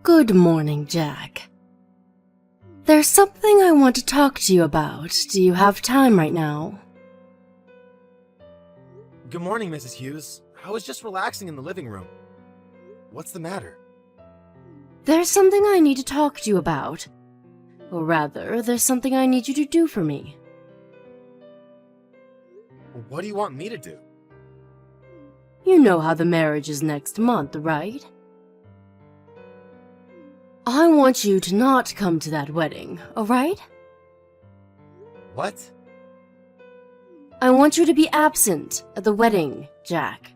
Good morning, Jack. There's something I want to talk to you about. Do you have time right now? Good morning, Mrs. Hughes. I was just relaxing in the living room. What's the matter? There's something I need to talk to you about. Or rather, there's something I need you to do for me. What do you want me to do? You know how the marriage is next month, right? I want you to not come to that wedding, alright? What? I want you to be absent at the wedding, Jack.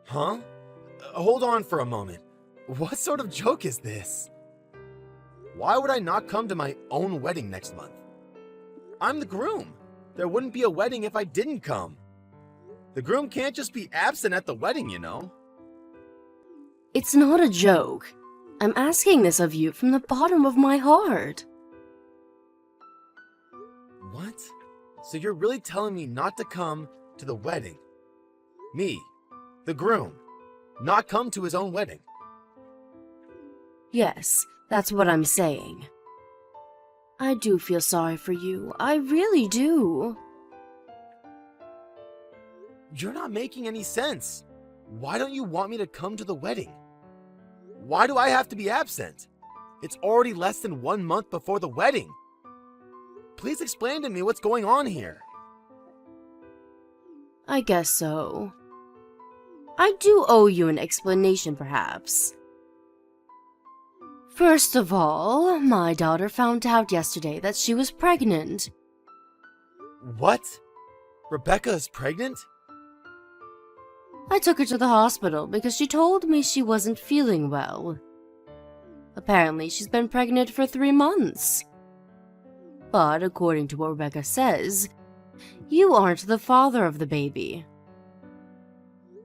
Huh? Hold on for a moment. What sort of joke is this? Why would I not come to my own wedding next month? I'm the groom. There wouldn't be a wedding if I didn't come. The groom can't just be absent at the wedding, you know. It's not a joke. I'm asking this of you from the bottom of my heart. What? So you're really telling me not to come to the wedding? Me, the groom, not come to his own wedding? Yes, that's what I'm saying. I do feel sorry for you. I really do. You're not making any sense. Why don't you want me to come to the wedding? Why do I have to be absent? It's already less than 1 month before the wedding. Please explain to me what's going on here. I guess so. I do owe you an explanation, perhaps. First of all, my daughter found out yesterday that she was pregnant. What? Rebecca is pregnant? I took her to the hospital because she told me she wasn't feeling well. Apparently, she's been pregnant for 3 months. But according to what Rebecca says, you aren't the father of the baby.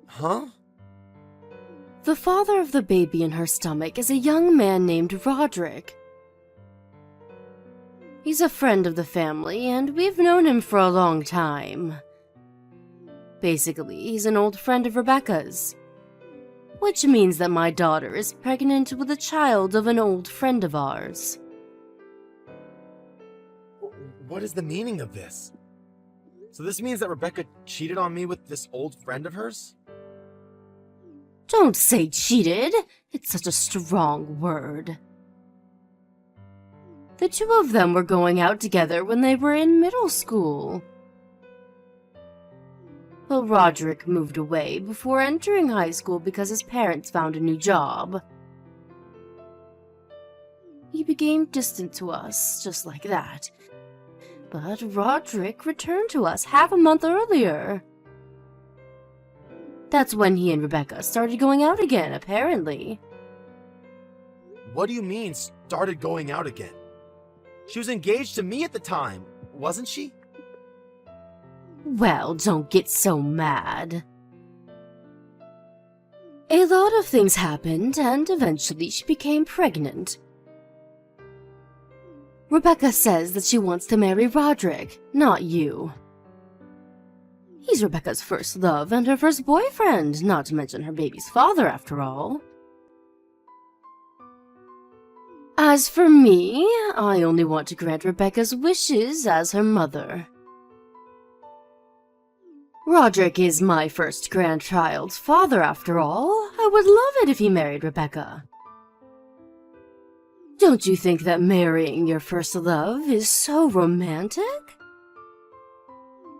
Huh? The father of the baby in her stomach is a young man named Roderick. He's a friend of the family, and we've known him for a long time. Basically, he's an old friend of Rebecca's. Which means that my daughter is pregnant with a child of an old friend of ours. What is the meaning of this? So this means that Rebecca cheated on me with this old friend of hers? Don't say cheated. It's such a strong word. The two of them were going out together when they were in middle school. But Roderick moved away before entering high school because his parents found a new job. He became distant to us, just like that. But Roderick returned to us half a month earlier. That's when he and Rebecca started going out again, apparently. What do you mean, started going out again? She was engaged to me at the time, wasn't she? Well, don't get so mad. A lot of things happened, and eventually she became pregnant. Rebecca says that she wants to marry Roderick, not you. He's Rebecca's first love and her first boyfriend, not to mention her baby's father, after all. As for me, I only want to grant Rebecca's wishes as her mother. Roderick is my first grandchild's father, after all. I would love it if he married Rebecca. Don't you think that marrying your first love is so romantic?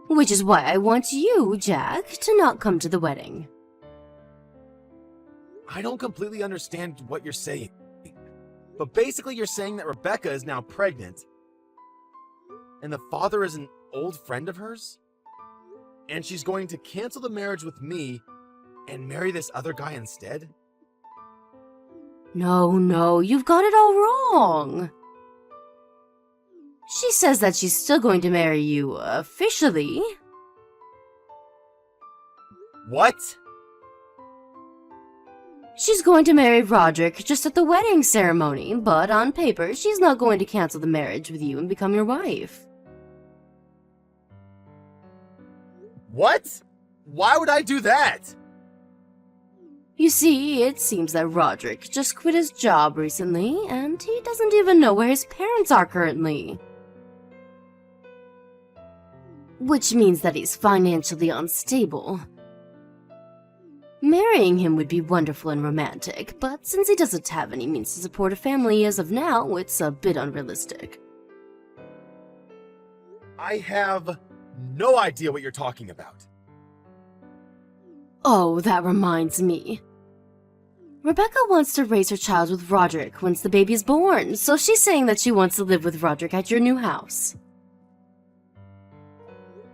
Which is why I want you, Jack, to not come to the wedding. I don't completely understand what you're saying. But basically you're saying that Rebecca is now pregnant, and the father is an old friend of hers? And she's going to cancel the marriage with me and marry this other guy instead? No, you've got it all wrong. She says that she's still going to marry you officially. What? She's going to marry Roderick just at the wedding ceremony, but on paper, she's not going to cancel the marriage with you and become your wife. What? Why would I do that? You see, it seems that Roderick just quit his job recently, and he doesn't even know where his parents are currently. Which means that he's financially unstable. Marrying him would be wonderful and romantic, but since he doesn't have any means to support a family as of now, it's a bit unrealistic. I have no idea what you're talking about. Oh, that reminds me. Rebecca wants to raise her child with Roderick once the baby is born, so she's saying that she wants to live with Roderick at your new house.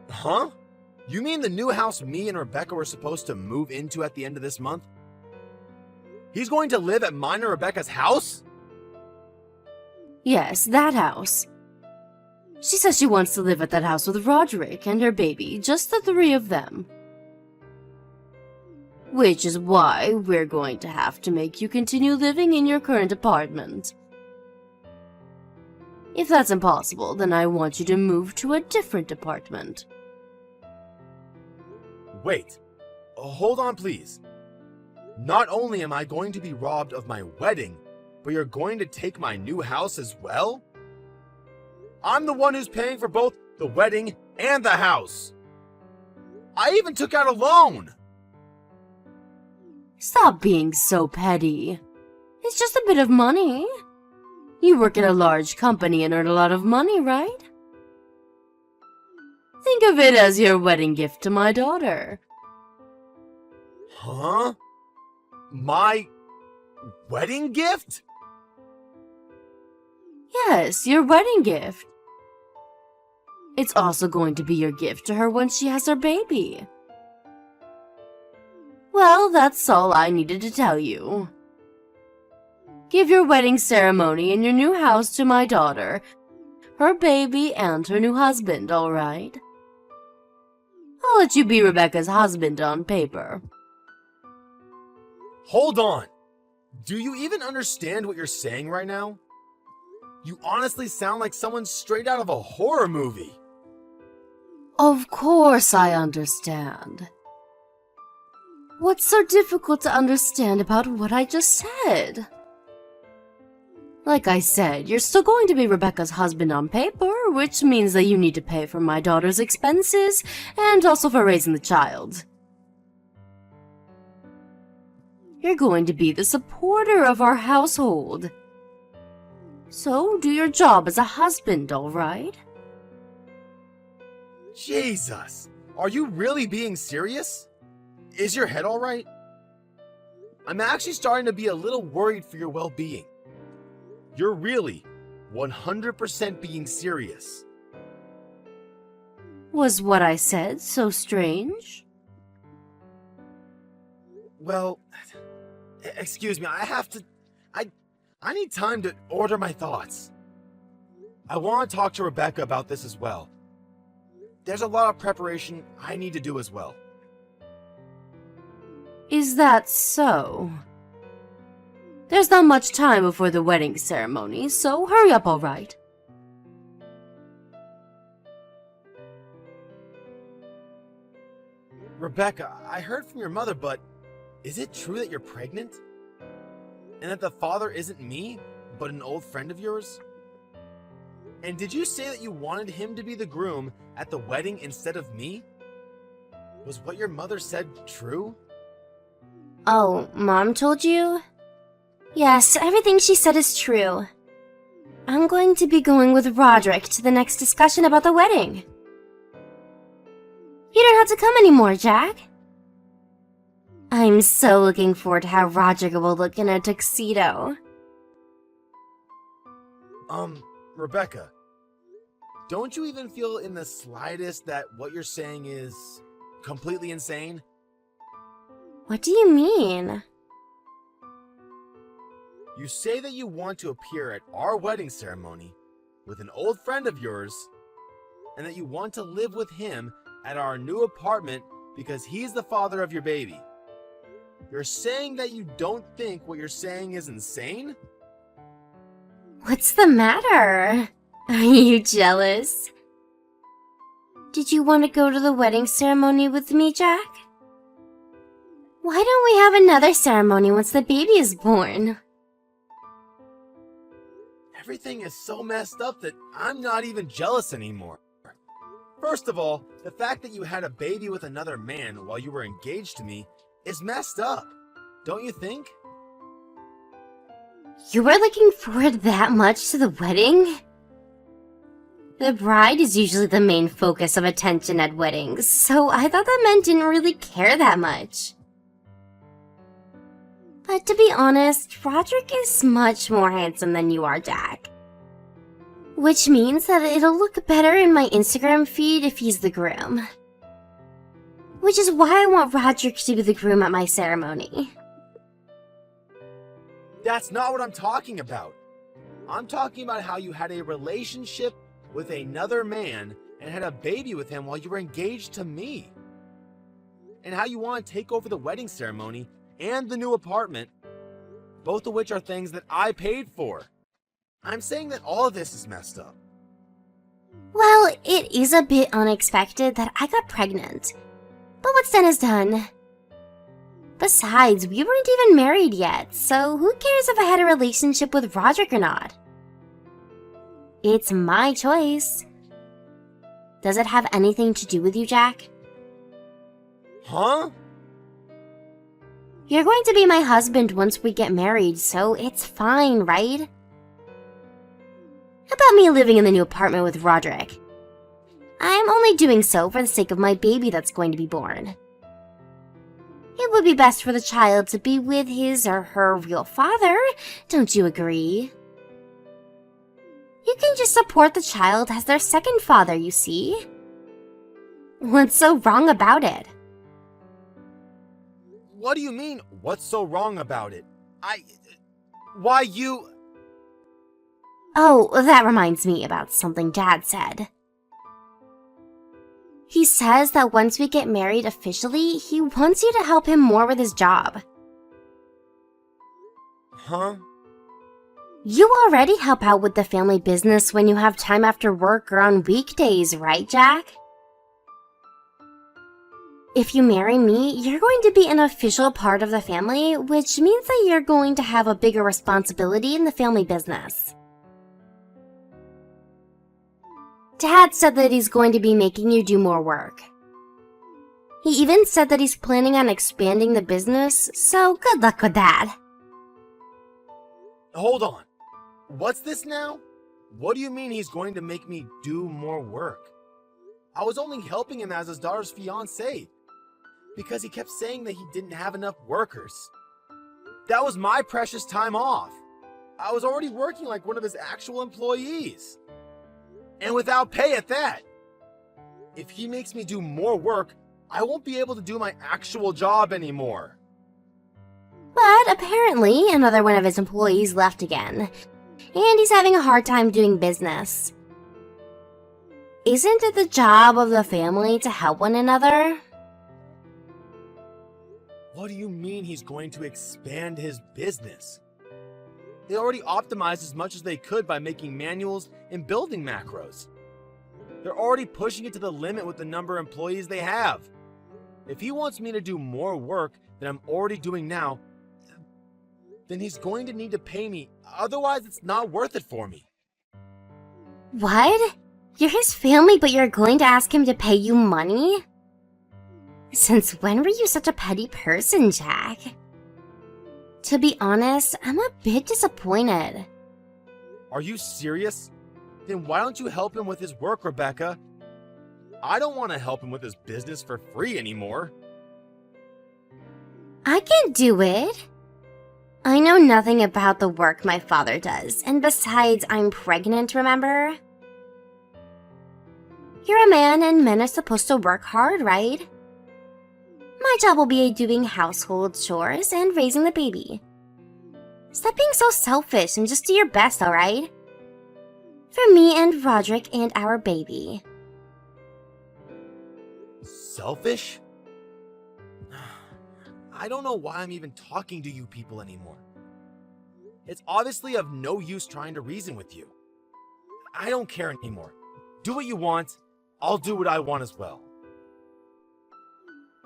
Huh? You mean the new house me and Rebecca were supposed to move into at the end of this month? He's going to live at mine and Rebecca's house? Yes, that house. She says she wants to live at that house with Roderick and her baby, just the three of them. Which is why we're going to have to make you continue living in your current apartment. If that's impossible, then I want you to move to a different apartment. Wait. Hold on, please. Not only am I going to be robbed of my wedding, but you're going to take my new house as well? I'm the one who's paying for both the wedding and the house. I even took out a loan. Stop being so petty. It's just a bit of money. You work at a large company and earn a lot of money, right? Think of it as your wedding gift to my daughter. Huh? My wedding gift? Yes, your wedding gift. It's also going to be your gift to her when she has her baby. Well, that's all I needed to tell you. Give your wedding ceremony in your new house to my daughter, her baby, and her new husband, all right? I'll let you be Rebecca's husband on paper. Hold on. Do you even understand what you're saying right now? You honestly sound like someone straight out of a horror movie. Of course I understand. What's so difficult to understand about what I just said? Like I said, you're still going to be Rebecca's husband on paper, which means that you need to pay for my daughter's expenses and also for raising the child. You're going to be the supporter of our household. So do your job as a husband, all right? Jesus, are you really being serious? Is your head all right? I'm actually starting to be a little worried for your well-being. You're really 100% being serious. Was what I said so strange? Well, excuse me, I need time to order my thoughts. I want to talk to Rebecca about this as well. There's a lot of preparation I need to do as well. Is that so? There's not much time before the wedding ceremony, so hurry up, all right? Rebecca, I heard from your mother, but is it true that you're pregnant? And that the father isn't me, but an old friend of yours? And did you say that you wanted him to be the groom at the wedding instead of me? Was what your mother said true? Oh, Mom told you? Yes, everything she said is true. I'm going to be going with Roderick to the next discussion about the wedding. You don't have to come anymore, Jack. I'm so looking forward to how Roderick will look in a tuxedo. Rebecca, don't you even feel in the slightest that what you're saying is completely insane? What do you mean? You say that you want to appear at our wedding ceremony with an old friend of yours, and that you want to live with him at our new apartment because he's the father of your baby. You're saying that you don't think what you're saying is insane? What's the matter? Are you jealous? Did you want to go to the wedding ceremony with me, Jack? Why don't we have another ceremony once the baby is born? Everything is so messed up that I'm not even jealous anymore. First of all, the fact that you had a baby with another man while you were engaged to me is messed up, don't you think? You were looking forward that much to the wedding? The bride is usually the main focus of attention at weddings, so I thought the men didn't really care that much. But to be honest, Roderick is much more handsome than you are, Jack. Which means that it'll look better in my Instagram feed if he's the groom. Which is why I want Roderick to be the groom at my ceremony. That's not what I'm talking about. I'm talking about how you had a relationship with another man and had a baby with him while you were engaged to me. And how you want to take over the wedding ceremony and the new apartment, both of which are things that I paid for. I'm saying that all of this is messed up. Well, it is a bit unexpected that I got pregnant. But what's done is done. Besides, we weren't even married yet, so who cares if I had a relationship with Roderick or not? It's my choice. Does it have anything to do with you, Jack? Huh? You're going to be my husband once we get married, so it's fine, right? About me living in the new apartment with Roderick. I'm only doing so for the sake of my baby that's going to be born. It would be best for the child to be with his or her real father, don't you agree? You can just support the child as their second father, you see. What's so wrong about it? What do you mean, what's so wrong about it? Why you... Oh, that reminds me about something Dad said. He says that once we get married officially, he wants you to help him more with his job. Huh? You already help out with the family business when you have time after work or on weekdays, right, Jack? If you marry me, you're going to be an official part of the family, which means that you're going to have a bigger responsibility in the family business. Dad said that he's going to be making you do more work. He even said that he's planning on expanding the business, so good luck with that. Hold on. What's this now? What do you mean he's going to make me do more work? I was only helping him as his daughter's fiancé because he kept saying that he didn't have enough workers. That was my precious time off. I was already working like one of his actual employees. And without pay at that. If he makes me do more work, I won't be able to do my actual job anymore. But apparently, another one of his employees left again, and he's having a hard time doing business. Isn't it the job of the family to help one another? What do you mean he's going to expand his business? They already optimized as much as they could by making manuals and building macros. They're already pushing it to the limit with the number of employees they have. If he wants me to do more work than I'm already doing now, then he's going to need to pay me. Otherwise, it's not worth it for me. What? You're his family, but you're going to ask him to pay you money? Since when were you such a petty person, Jack? To be honest, I'm a bit disappointed. Are you serious? Then why don't you help him with his work, Rebecca? I don't want to help him with his business for free anymore. I can do it. I know nothing about the work my father does, and besides, I'm pregnant, remember? You're a man, and men are supposed to work hard, right? My job will be doing household chores and raising the baby. Stop being so selfish and just do your best, alright? For me and Roderick and our baby. Selfish? I don't know why I'm even talking to you people anymore. It's obviously of no use trying to reason with you. I don't care anymore. Do what you want. I'll do what I want as well.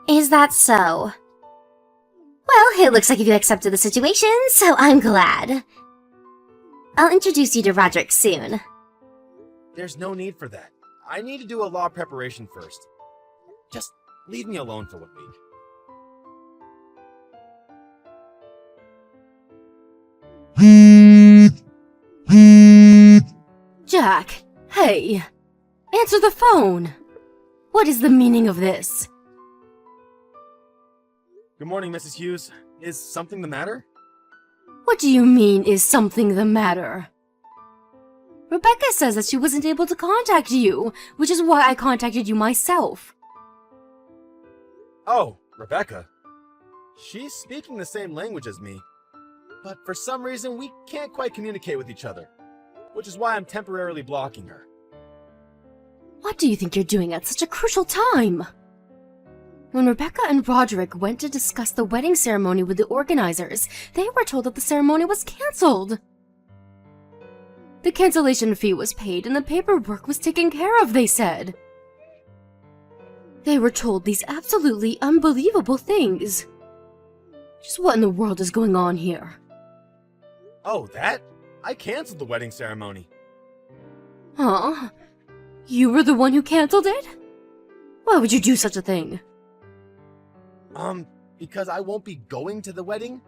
Is that so? Well, it looks like you accepted the situation, so I'm glad. I'll introduce you to Roderick soon. There's no need for that. I need to do a law preparation first. Just leave me alone for 1 week. Jack, hey. Answer the phone. What is the meaning of this? Good morning, Mrs. Hughes. Is something the matter? What do you mean, is something the matter? Rebecca says that she wasn't able to contact you, which is why I contacted you myself. Oh, Rebecca. She's speaking the same language as me, but for some reason we can't quite communicate with each other, which is why I'm temporarily blocking her. What do you think you're doing at such a crucial time? When Rebecca and Roderick went to discuss the wedding ceremony with the organizers, they were told that the ceremony was cancelled. The cancellation fee was paid and the paperwork was taken care of, they said. They were told these absolutely unbelievable things. Just what in the world is going on here? Oh, that? I canceled the wedding ceremony. Huh? You were the one who cancelled it? Why would you do such a thing? Because I won't be going to the wedding?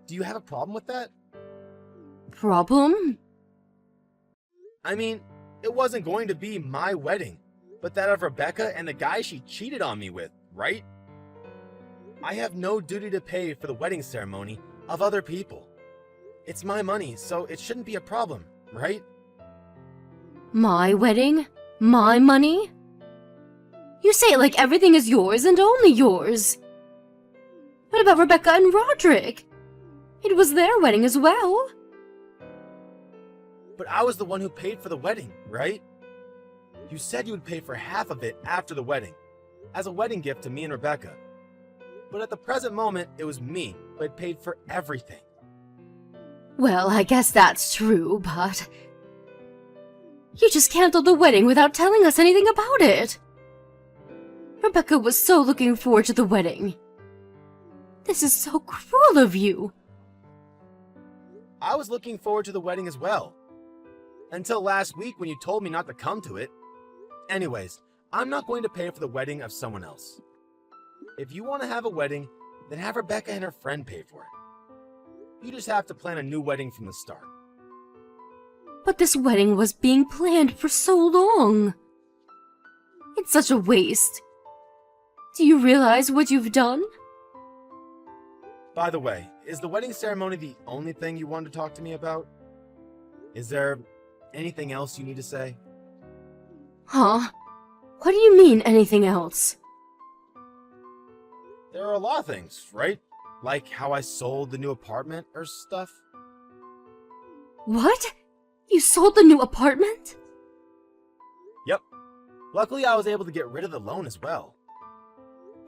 Do you have a problem with that? Problem? I mean, it wasn't going to be my wedding, but that of Rebecca and the guy she cheated on me with, right? I have no duty to pay for the wedding ceremony of other people. It's my money, so it shouldn't be a problem, right? My wedding? My money? You say it like everything is yours and only yours. What about Rebecca and Roderick? It was their wedding as well. But I was the one who paid for the wedding, right? You said you would pay for half of it after the wedding, as a wedding gift to me and Rebecca. But at the present moment, it was me who had paid for everything. Well, I guess that's true, but... You just canceled the wedding without telling us anything about it. Rebecca was so looking forward to the wedding. This is so cruel of you. I was looking forward to the wedding as well. Until last week when you told me not to come to it. Anyways, I'm not going to pay for the wedding of someone else. If you want to have a wedding, then have Rebecca and her friend pay for it. You just have to plan a new wedding from the start. But this wedding was being planned for so long. It's such a waste. Do you realize what you've done? By the way, is the wedding ceremony the only thing you wanted to talk to me about? Is there anything else you need to say? Huh? What do you mean, anything else? There are a lot of things, right? Like how I sold the new apartment or stuff. What? You sold the new apartment? Yep. Luckily, I was able to get rid of the loan as well.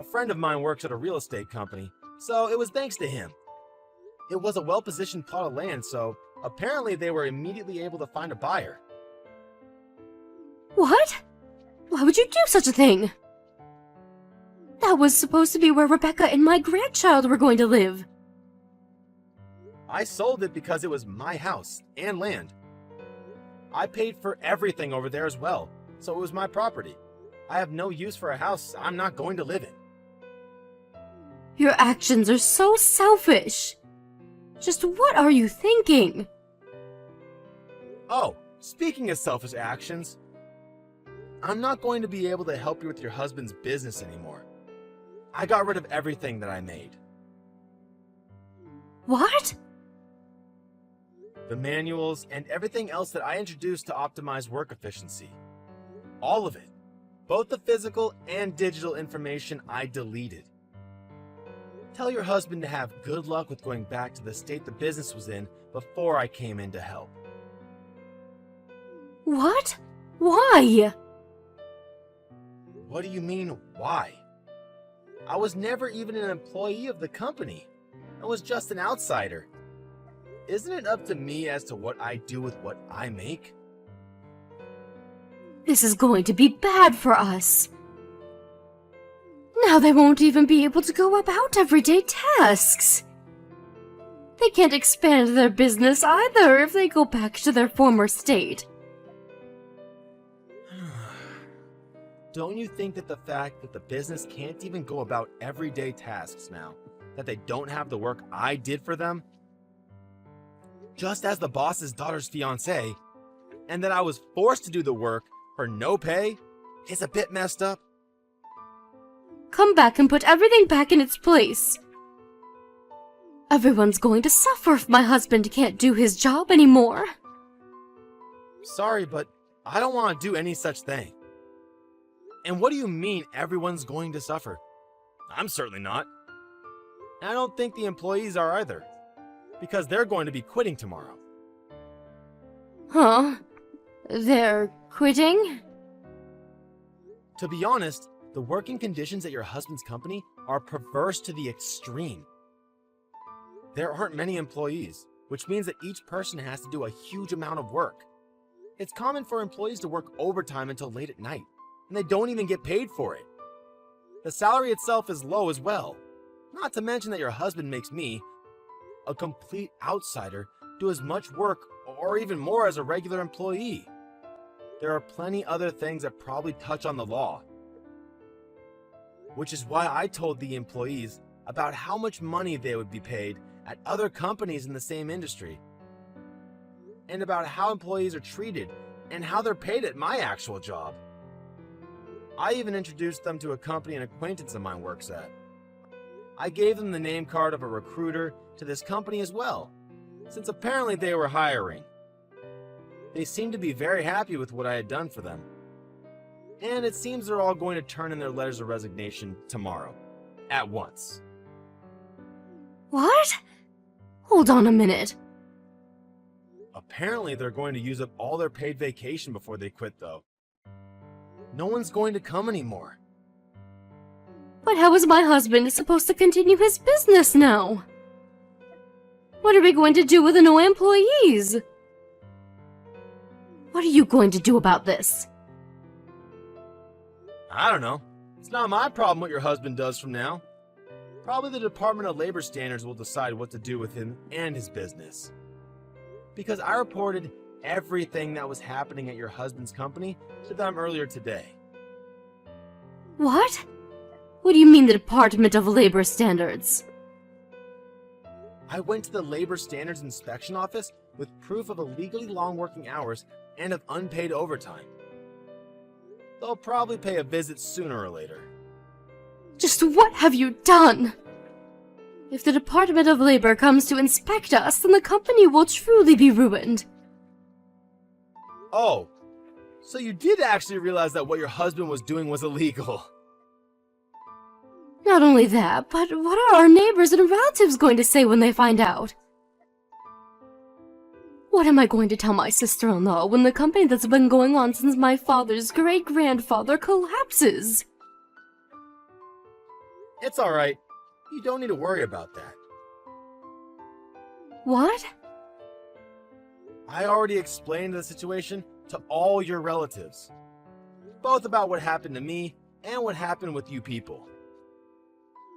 A friend of mine works at a real estate company, so it was thanks to him. It was a well-positioned plot of land, so apparently they were immediately able to find a buyer. What? Why would you do such a thing? That was supposed to be where Rebecca and my grandchild were going to live. I sold it because it was my house and land. I paid for everything over there as well, so it was my property. I have no use for a house I'm not going to live in. Your actions are so selfish. Just what are you thinking? Oh, speaking of selfish actions, I'm not going to be able to help you with your husband's business anymore. I got rid of everything that I made. What? The manuals and everything else that I introduced to optimize work efficiency. All of it. Both the physical and digital information I deleted. Tell your husband to have good luck with going back to the state the business was in before I came in to help. What? Why? What do you mean, why? I was never even an employee of the company. I was just an outsider. Isn't it up to me as to what I do with what I make? This is going to be bad for us. Now they won't even be able to go about everyday tasks. They can't expand their business either if they go back to their former state. Don't you think that the fact that the business can't even go about everyday tasks now, that they don't have the work I did for them, just as the boss's daughter's fiancé, and that I was forced to do the work for no pay, is a bit messed up? Come back and put everything back in its place. Everyone's going to suffer if my husband can't do his job anymore. Sorry, but I don't want to do any such thing. And what do you mean everyone's going to suffer? I'm certainly not. And I don't think the employees are either, because they're going to be quitting tomorrow. Huh? They're quitting? To be honest, the working conditions at your husband's company are perverse to the extreme. There aren't many employees, which means that each person has to do a huge amount of work. It's common for employees to work overtime until late at night, and they don't even get paid for it. The salary itself is low as well. Not to mention that your husband makes me, a complete outsider, do as much work or even more as a regular employee. There are plenty other things that probably touch on the law. Which is why I told the employees about how much money they would be paid at other companies in the same industry, and about how employees are treated and how they're paid at my actual job. I even introduced them to a company an acquaintance of mine works at. I gave them the name card of a recruiter to this company as well, since apparently they were hiring. They seemed to be very happy with what I had done for them. And it seems they're all going to turn in their letters of resignation tomorrow. At once. What? Hold on a minute. Apparently they're going to use up all their paid vacation before they quit, though. No one's going to come anymore. But how is my husband supposed to continue his business now? What are we going to do with the no employees? What are you going to do about this? I don't know. It's not my problem what your husband does from now. Probably the Department of Labor Standards will decide what to do with him and his business. Because I reported everything that was happening at your husband's company to them earlier today. What? What do you mean the Department of Labor Standards? I went to the Labor Standards Inspection Office with proof of illegally long working hours and of unpaid overtime. They'll probably pay a visit sooner or later. Just what have you done? If the Department of Labor comes to inspect us, then the company will truly be ruined. Oh, so you did actually realize that what your husband was doing was illegal. Not only that, but what are our neighbors and relatives going to say when they find out? What am I going to tell my sister-in-law when the company that's been going on since my father's great-grandfather collapses? It's alright. You don't need to worry about that. What? I already explained the situation to all your relatives. Both about what happened to me and what happened with you people.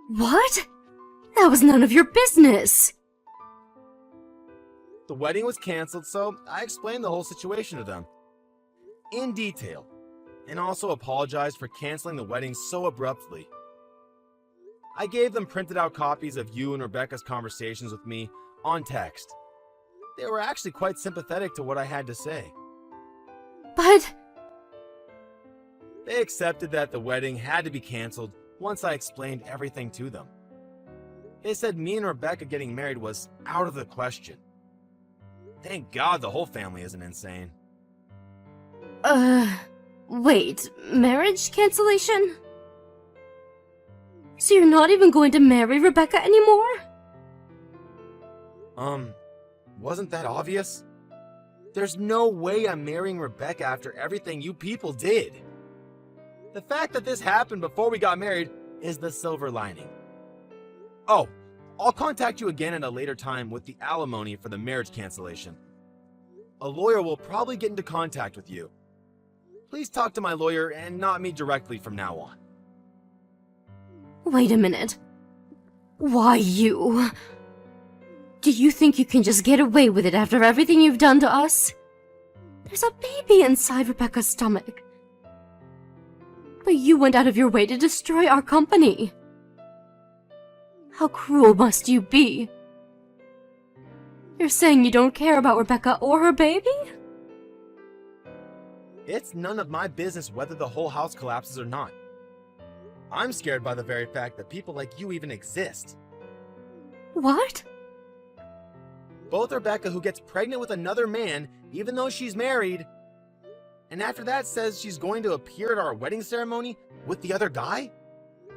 What? That was none of your business. The wedding was canceled, so I explained the whole situation to them. In detail. And also apologized for canceling the wedding so abruptly. I gave them printed out copies of you and Rebecca's conversations with me on text. They were actually quite sympathetic to what I had to say. But... They accepted that the wedding had to be canceled once I explained everything to them. They said me and Rebecca getting married was out of the question. Thank God the whole family isn't insane. Wait, marriage cancellation? So you're not even going to marry Rebecca anymore? Wasn't that obvious? There's no way I'm marrying Rebecca after everything you people did. The fact that this happened before we got married is the silver lining. Oh, I'll contact you again at a later time with the alimony for the marriage cancellation. A lawyer will probably get into contact with you. Please talk to my lawyer and not me directly from now on. Wait a minute. Why you? Do you think you can just get away with it after everything you've done to us? There's a baby inside Rebecca's stomach. But you went out of your way to destroy our company. How cruel must you be? You're saying you don't care about Rebecca or her baby? It's none of my business whether the whole house collapses or not. I'm scared by the very fact that people like you even exist. What? Both Rebecca, who gets pregnant with another man, even though she's married, and after that says she's going to appear at our wedding ceremony with the other guy,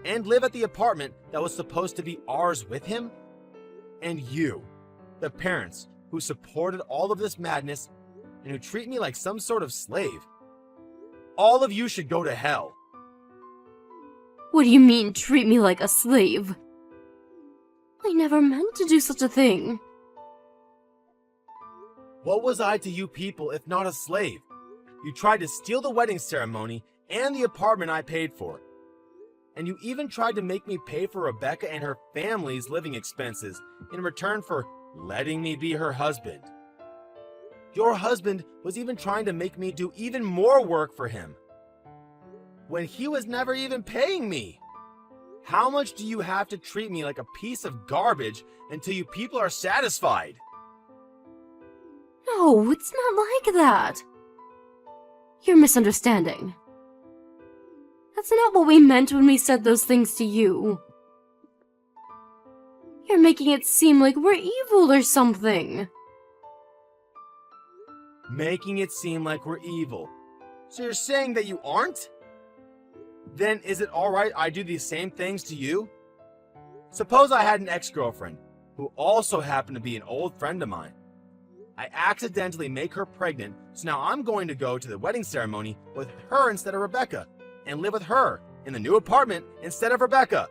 and live at the apartment that was supposed to be ours with him, and you, the parents who supported all of this madness and who treat me like some sort of slave. All of you should go to hell. What do you mean, treat me like a slave? I never meant to do such a thing. What was I to you people if not a slave? You tried to steal the wedding ceremony and the apartment I paid for. And you even tried to make me pay for Rebecca and her family's living expenses in return for letting me be her husband. Your husband was even trying to make me do even more work for him, when he was never even paying me. How much do you have to treat me like a piece of garbage until you people are satisfied? No, it's not like that. You're misunderstanding. That's not what we meant when we said those things to you. You're making it seem like we're evil or something. Making it seem like we're evil. So you're saying that you aren't? Then is it alright I do these same things to you? Suppose I had an ex-girlfriend, who also happened to be an old friend of mine. I accidentally make her pregnant, so now I'm going to go to the wedding ceremony with her instead of Rebecca, and live with her in the new apartment instead of Rebecca.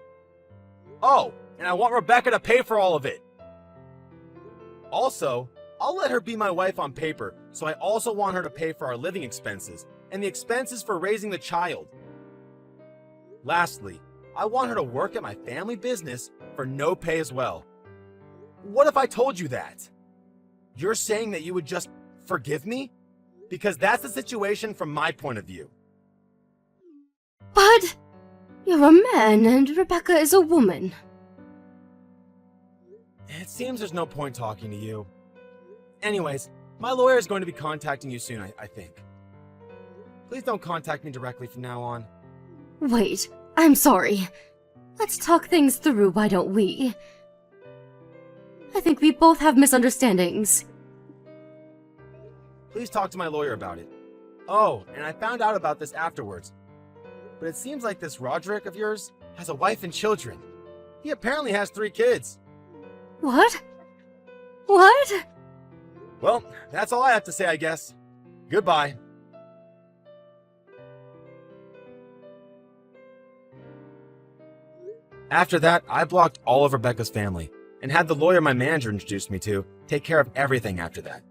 Oh, and I want Rebecca to pay for all of it. Also, I'll let her be my wife on paper, so I also want her to pay for our living expenses and the expenses for raising the child. Lastly, I want her to work at my family business for no pay as well. What if I told you that? You're saying that you would just forgive me? Because that's the situation from my point of view. But you're a man and Rebecca is a woman. It seems there's no point talking to you. Anyways, my lawyer is going to be contacting you soon, I think. Please don't contact me directly from now on. Wait, I'm sorry. Let's talk things through, why don't we? I think we both have misunderstandings. Please talk to my lawyer about it. Oh, and I found out about this afterwards. But it seems like this Roderick of yours has a wife and children. He apparently has 3 kids. What? What? Well, that's all I have to say, I guess. Goodbye. After that, I blocked all of Rebecca's family and had the lawyer my manager introduced me to take care of everything after that.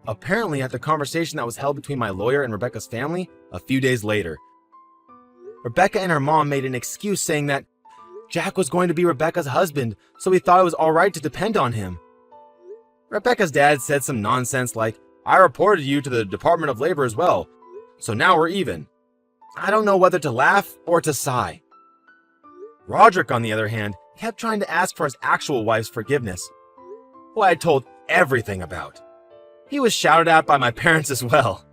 Apparently, at the conversation that was held between my lawyer and Rebecca's family a few days later, Rebecca and her mom made an excuse saying that Jack was going to be Rebecca's husband, so he thought it was alright to depend on him. Rebecca's dad said some nonsense like, I reported you to the Department of Labor as well, so now we're even. I don't know whether to laugh or to sigh. Roderick, on the other hand, kept trying to ask for his actual wife's forgiveness, who I had told everything about. He was shouted at by my parents as well.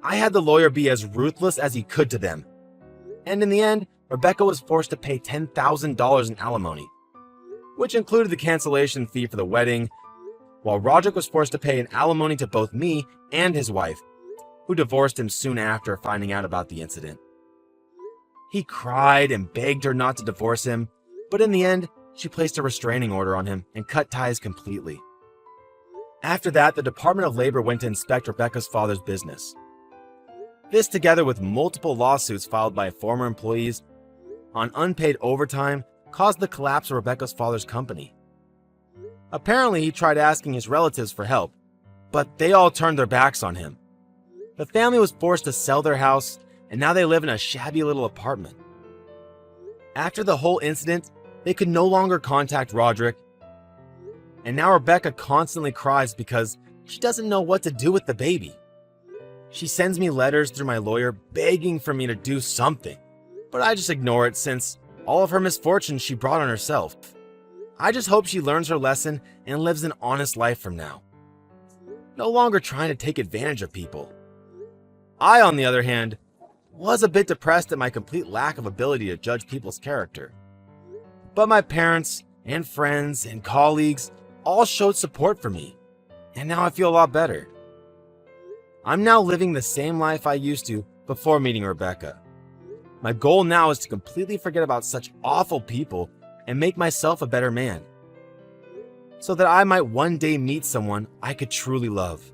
I had the lawyer be as ruthless as he could to them. And in the end, Rebecca was forced to pay $10,000 in alimony, which included the cancellation fee for the wedding, while Roderick was forced to pay an alimony to both me and his wife, who divorced him soon after finding out about the incident. He cried and begged her not to divorce him, but in the end, she placed a restraining order on him and cut ties completely. After that, the Department of Labor went to inspect Rebecca's father's business. This, together with multiple lawsuits filed by former employees on unpaid overtime, caused the collapse of Rebecca's father's company. Apparently, he tried asking his relatives for help, but they all turned their backs on him. The family was forced to sell their house, and now they live in a shabby little apartment. After the whole incident, they could no longer contact Roderick, and now Rebecca constantly cries because she doesn't know what to do with the baby. She sends me letters through my lawyer begging for me to do something, but I just ignore it since all of her misfortunes she brought on herself. I just hope she learns her lesson and lives an honest life from now, no longer trying to take advantage of people. I, on the other hand, was a bit depressed at my complete lack of ability to judge people's character. But my parents and friends and colleagues all showed support for me, and now I feel a lot better. I'm now living the same life I used to before meeting Rebecca. My goal now is to completely forget about such awful people and make myself a better man, so that I might one day meet someone I could truly love.